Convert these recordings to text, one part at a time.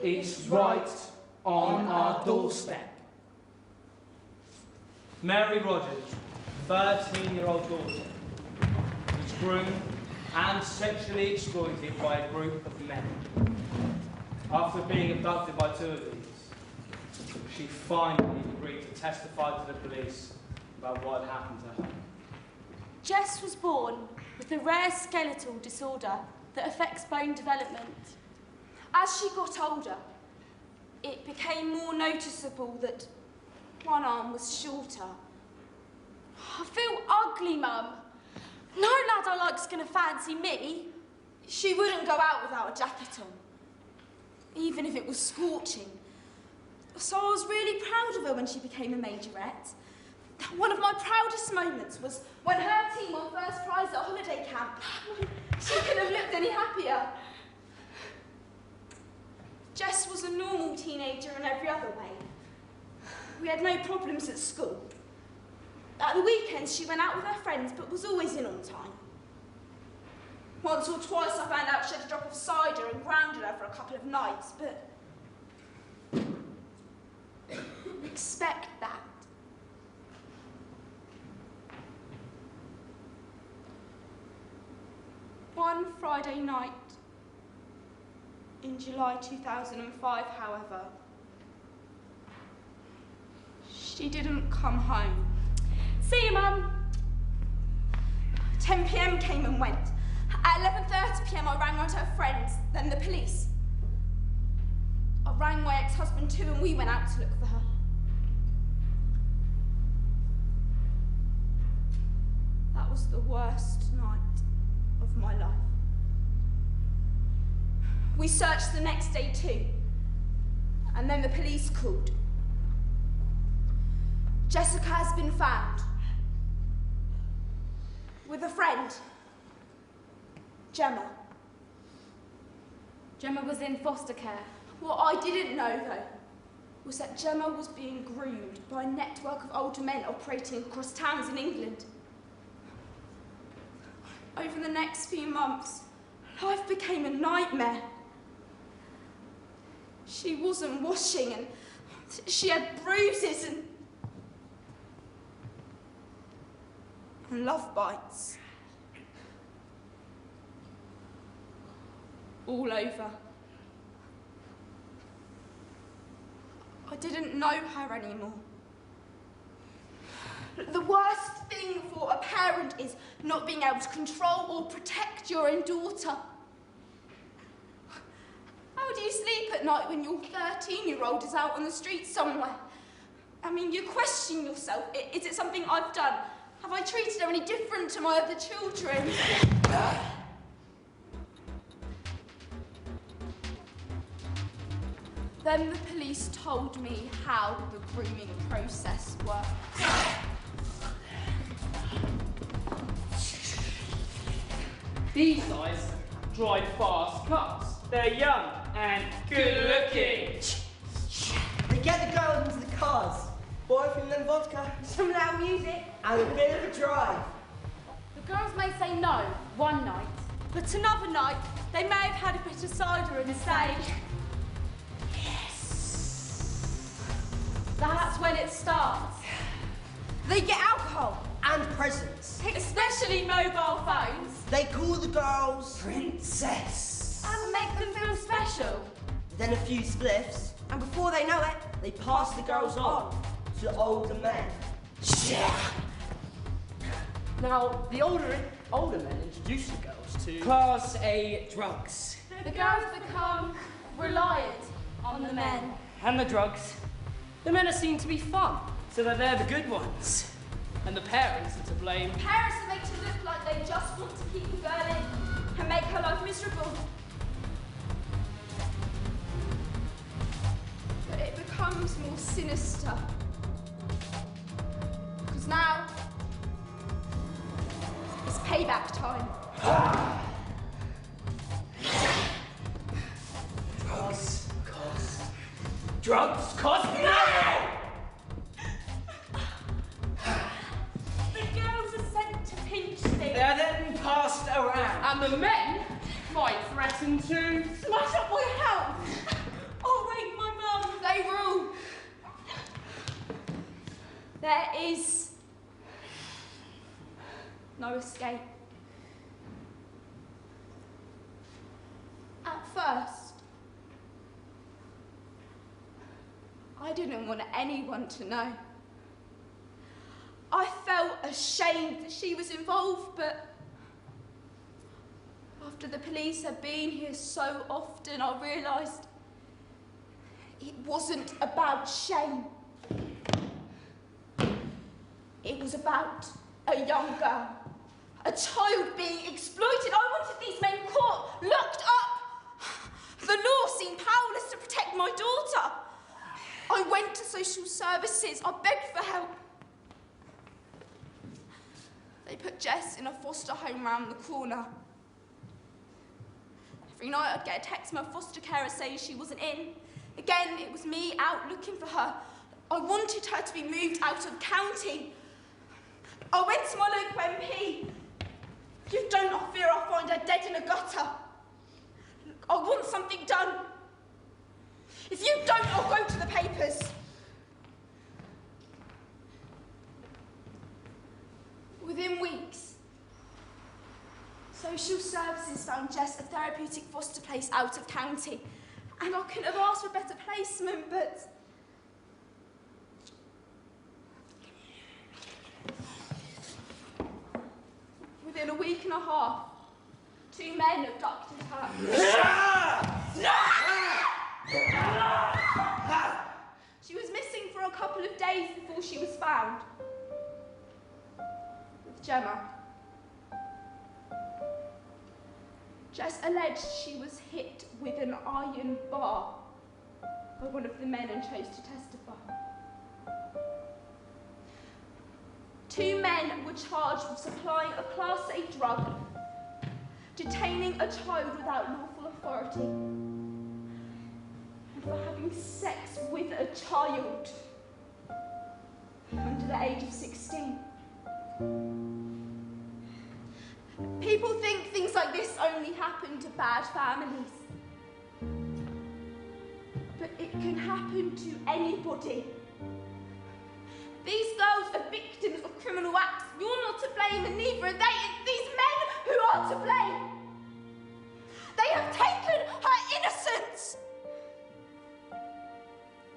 It's right on our doorstep. Mary Rogers, 13-year-old daughter, was groomed and sexually exploited by a group of men. After being abducted by 2 of these, she finally agreed to testify to the police about what had happened to her. Jess was born with a rare skeletal disorder that affects bone development. As she got older, it became more noticeable that one arm was shorter. I feel ugly, Mum. No lad I like's gonna fancy me. She wouldn't go out without a jacket on, even if it was scorching. So I was really proud of her when she became a majorette. One of my proudest moments was when her team won first prize at a holiday camp. She couldn't have looked any happier. Jess was a normal teenager in every other way. We had no problems at school. At the weekends, she went out with her friends, but was always in on time. Once or twice, I found out she had a drop of cider and grounded her for a couple of nights, but expect that. One Friday night in July 2005, however, she didn't come home. See you, Mum. 10 p.m. came and went. At 11:30 p.m. I rang round her friends, then the police. I rang my ex-husband too, and we went out to look for her. That was the worst night of my life. We searched the next day too, and then the police called. Jessica has been found with a friend, Gemma. Gemma was in foster care. What I didn't know, though, was that Gemma was being groomed by a network of older men operating across towns in England. Over the next few months, life became a nightmare. She wasn't washing, and she had bruises and love bites. All over. I didn't know her anymore. The worst thing for a parent is not being able to control or protect your own daughter. How do you sleep at night when your 13-year-old is out on the street somewhere? I mean, you question yourself. Is it something I've done? Have I treated her any different to my other children? Then the police told me how the grooming process works. These guys drive fast cars. They're young and good looking. They get the girls into the cars, boyfriend and vodka, Some loud music, and a bit of a drive. The girls may say no one night, but another night they may have had a bit of cider and say, that's when it starts. They get alcohol. And presents. Especially mobile phones. They call the girls Princess. And make them feel special. Then a few spliffs, and before they know it, they pass the girls on to the older men. Now, the older men introduce the girls to Class A drugs. The girls become reliant on the men. and the drugs. The men are seen to be fun, so that they're the good ones. And the parents are to blame. Parents are made to look like they just want to keep the girl in and make her life miserable. But it becomes more sinister. Because now, it's payback time. Drugs cost nothing! The girls are sent to pinch things. They're then passed around. And the men might threaten to Smash up my house! Or no escape. At first, I didn't want anyone to know. I felt ashamed that she was involved, but after the police had been here so often, I realised it wasn't about shame. It was about a young girl, a child being exploited. I wanted these men caught, locked up. The law seemed powerless to protect my daughter. I went to social services. I begged for help. They put Jess in a foster home round the corner. Every night I'd get a text from her foster carer saying she wasn't in. Again, it was me out looking for her. I wanted her to be moved out of county. I went to my local MP. If you don't, I fear I'll find her dead in a gutter. I want something done. If you don't, I'll go to the papers. Within weeks, social services found Jess a therapeutic foster place out of county. And I couldn't have asked for better placement, but within a week and a half, 2 men abducted her. She was missing for a couple of days before she was found. With Gemma. Jess alleged she was hit with an iron bar by one of the men and chose to testify. 2 men were charged with supplying a Class A drug, detaining a child without lawful authority, and for having sex with a child under the age of 16. People think things like this only happen to bad families. But it can happen to anybody. These girls are victims of criminal acts. You're not to blame, and neither are they. It's these men who are to blame. They have taken her innocence.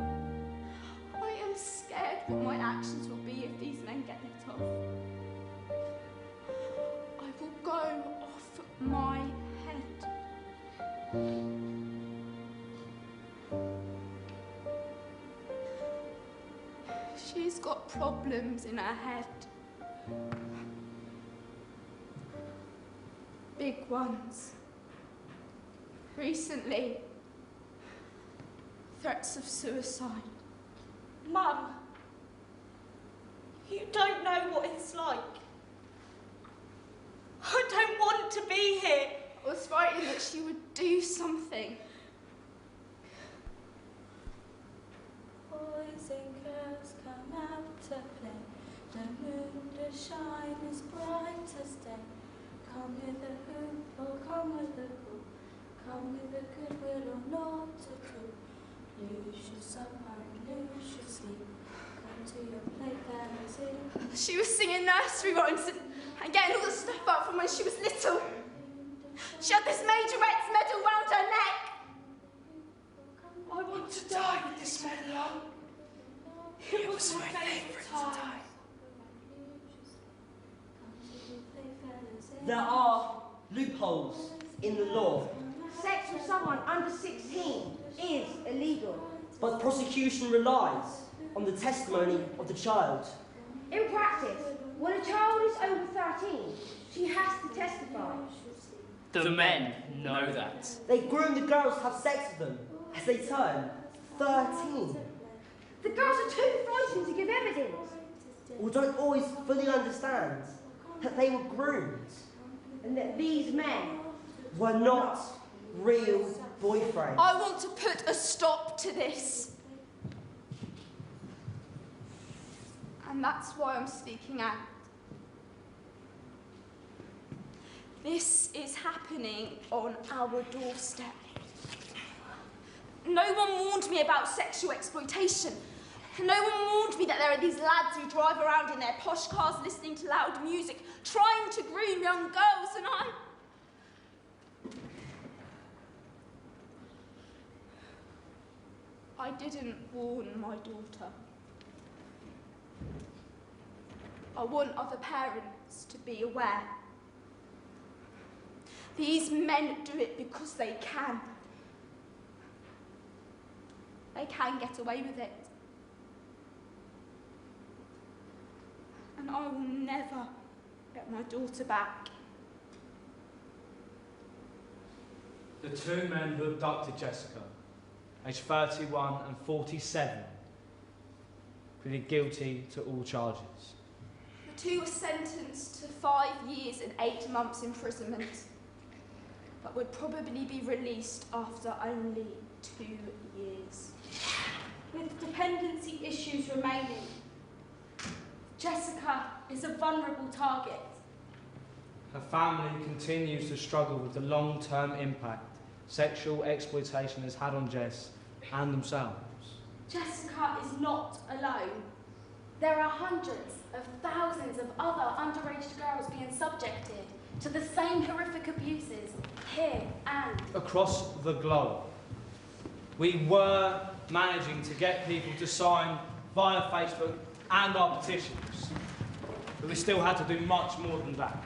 I am scared what my actions will be if these men get let off. I will go off my head. She's got problems in her head. Big ones. Recently, threats of suicide. Mum, you don't know what it's like. I don't want to be here. I was frightened that she would do something. Boys and girls come out to play. The moon does shine as bright as day. Come with a hoop, or come with a hoop. Come with a goodwill or not at all. Lose your supper and lose your sleep. Come to your playground and sing. She was singing nursery rhymes and getting all the stuff up from when she was little. She had this majorette's medal round her neck. I want to die with this medal on. It was my favourite time. There are loopholes in the law. Sex with someone under 16 is illegal. But prosecution relies on the testimony of the child. In practice, when a child is over 13, she has to testify. The men know that. They groom the girls to have sex with them as they turn 13. The girls are too frightened to give evidence. Or don't always fully understand that they were groomed. And that these men Were not real boyfriends. I want to put a stop to this. And that's why I'm speaking out. This is happening on our doorstep. No one warned me about sexual exploitation. No one warned me that there are these lads who drive around in their posh cars listening to loud music, trying to groom young girls, and I didn't warn my daughter. I want other parents to be aware. These men do it because they can. They can get away with it. And I will never get my daughter back. The two men who abducted Jessica, aged 31 and 47, pleaded guilty to all charges. The two were sentenced to 5 years and 8 months imprisonment, but would probably be released after only 2 years. With dependency issues remaining, Jessica is a vulnerable target. Her family continues to struggle with the long-term impact sexual exploitation has had on Jess and themselves. Jessica is not alone. There are hundreds of thousands of other underage girls being subjected to the same horrific abuses here and across the globe. We were managing to get people to sign via Facebook and our petitions, but we still had to do much more than that.